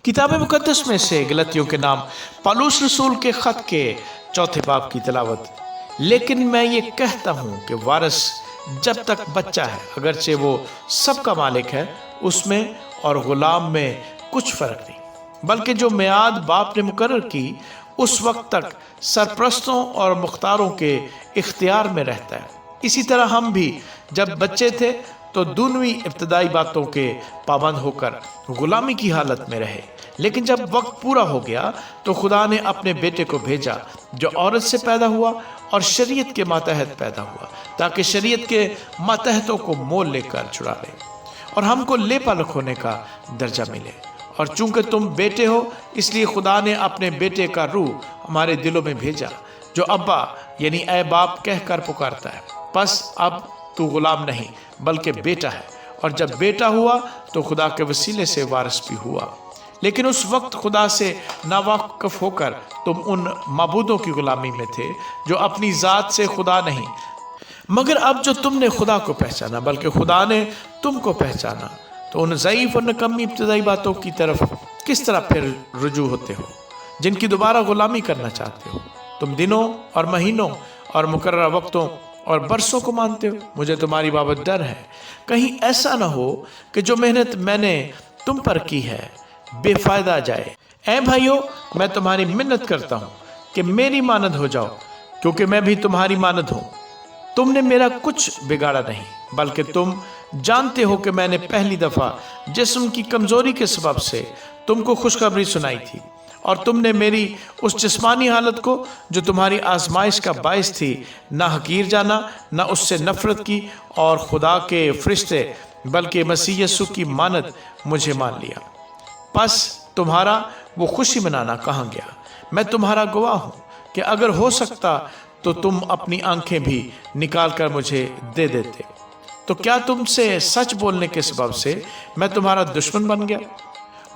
किताब मुकद्दस में से गलतियों के नाम पौलुस रसूल के खत के 4 बाब की तिलावत। लेकिन मैं ये कहता हूँ कि वारिस जब तक बच्चा है, अगरचे वो सबका मालिक है, उसमें और गुलाम में कुछ फर्क नहीं, बल्कि जो मियाद बाप ने मुकर्रर की उस वक्त तक सरप्रस्तों और मुख्तारों के इख्तियार में रहता है। इसी तरह हम भी जब बच्चे थे तो दुनवी इब्तदाई बातों के पाबंद होकर गुलामी की हालत में रहे, लेकिन जब वक्त पूरा हो गया तो खुदा ने अपने बेटे को भेजा जो औरत से पैदा हुआ और शरीयत के मातहत पैदा हुआ, ताकि शरीयत के मातहतों को मोल लेकर छुड़ा ले और हमको लेपालक होने का दर्जा मिले। और चूंकि तुम बेटे हो, इसलिए खुदा ने अपने बेटे का रूह हमारे दिलों में भेजा, जो अब्बा यानी ऐ बाप कहकर पुकारता है। बस अब तू गुलाम नहीं बल्कि बेटा है, और जब बेटा हुआ तो खुदा के वसीले से वारिस भी हुआ। लेकिन उस वक्त खुदा से नावाकिफ होकर तुम उन माबूदों की गुलामी में थे जो अपनी ज़ात से खुदा नहीं, मगर अब जो तुमने खुदा को पहचाना, बल्कि खुदा ने तुमको पहचाना, तो उन ज़ईफ़ और निकम्मी इब्तदाई बातों की तरफ किस तरह फिर रुजू होते हो जिनकी दोबारा गुलामी करना चाहते हो। तुम दिनों और महीनों और मुकर्रर वक्तों और बरसों को मानते हो। मुझे तुम्हारी बाबत डर है, कहीं ऐसा ना हो कि जो मेहनत मैंने तुम पर की है बेफायदा जाए। ऐ भाइयों, मैं तुम्हारी मिन्नत करता हूँ कि मेरी मानद हो जाओ, क्योंकि मैं भी तुम्हारी मानद हूँ। तुमने मेरा कुछ बिगाड़ा नहीं, बल्कि तुम जानते हो कि मैंने पहली दफ़ा जिस्म की कमज़ोरी के सबब से तुमको खुशखबरी सुनाई थी, और तुमने मेरी उस जिस्मानी हालत को जो तुम्हारी आजमाइश का बायस थी ना हकीर जाना, ना उससे नफरत की, और खुदा के फरिश्ते बल्कि मसीह यीशु की मानद मुझे मान लिया। बस तुम्हारा वो खुशी मनाना कहाँ गया? मैं तुम्हारा गवाह हूँ कि अगर हो सकता तो तुम अपनी आंखें भी निकाल कर मुझे दे देते। तो क्या तुमसे सच बोलने के सबब से मैं तुम्हारा दुश्मन बन गया?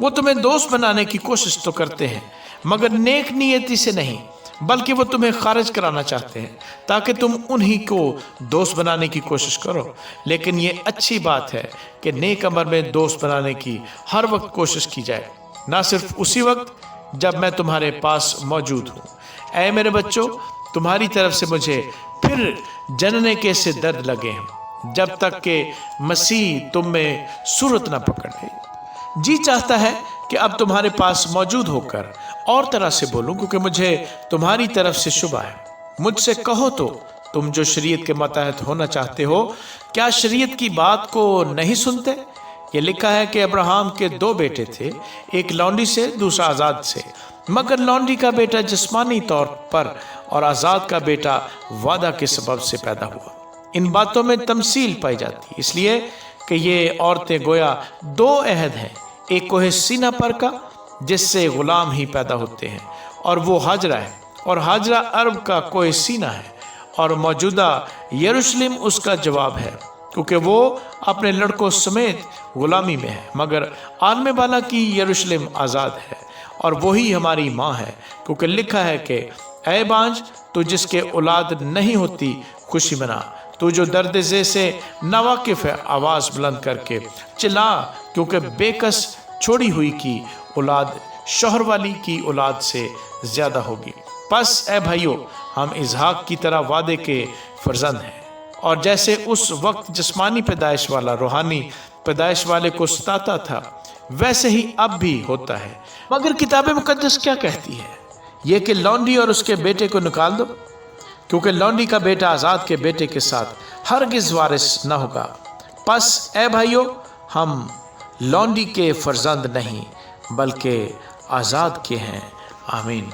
वो तुम्हें दोस्त बनाने की कोशिश तो करते हैं, मगर नेक नियति से नहीं, बल्कि वो तुम्हें खारिज कराना चाहते हैं ताकि तुम उन्हीं को दोस्त बनाने की कोशिश करो। लेकिन ये अच्छी बात है कि नेक अमर में दोस्त बनाने की हर वक्त कोशिश की जाए, ना सिर्फ उसी वक्त जब मैं तुम्हारे पास मौजूद हूँ। ऐ मेरे बच्चों, तुम्हारी तरफ से मुझे फिर जनने के से दर्द लगे हैं, जब तक कि मसीह तुम में सूरत न पकड़ ले। जी चाहता है कि अब तुम्हारे पास मौजूद होकर और तरह से बोलूं, क्योंकि मुझे तुम्हारी तरफ से शुबा है। मुझसे कहो तो तुम जो शरीयत के मातहत होना चाहते हो, क्या शरीयत की बात को नहीं सुनते? ये लिखा है कि अब्राहम के 2 बेटे थे, एक लौंडी से, दूसरा आज़ाद से, मगर लौंडी का बेटा जिस्मानी तौर पर और आज़ाद का बेटा वादा के सबब से पैदा हुआ। इन बातों में तमसील पाई जाती है, इसलिए कि ये औरतें गोया 2 अहद हैं, एक कोहे सीना पर का जिससे गुलाम ही पैदा होते हैं, और वो हाजरा है, और हाजरा अरब का कोहे सीना है, और मौजूदा यरूशलेम उसका जवाब है, क्योंकि वो अपने लड़कों समेत गुलामी में है, मगर आलमे वाला की यरूशलेम आज़ाद है, और वही हमारी माँ है, क्योंकि लिखा है कि ऐ बांझ, तू जिसके औलाद नहीं होती खुशी मना, तू जो दर्द ज़े से नावाकिफ है आवाज़ बुलंद करके चिल्ला, क्योंकि बेकस छोड़ी हुई की औलाद शोहर वाली की औलाद से ज़्यादा होगी। बस ऐ भाइयों, हम इसहाक की तरह वादे के फर्जंद हैं, और जैसे उस वक्त जिस्मानी पैदाइश वाला रूहानी पैदाइश वाले को सताता था, वैसे ही अब भी होता है। मगर किताब मुकद्दस क्या कहती है? ये कि लौंडी और उसके बेटे को निकाल दो, क्योंकि लौंडी का बेटा आज़ाद के बेटे के साथ हरगिज़ वारिस न होगा। बस ऐ भाइयों, हम लौंडी के फर्जंद नहीं बल्कि आज़ाद के हैं। आमीन।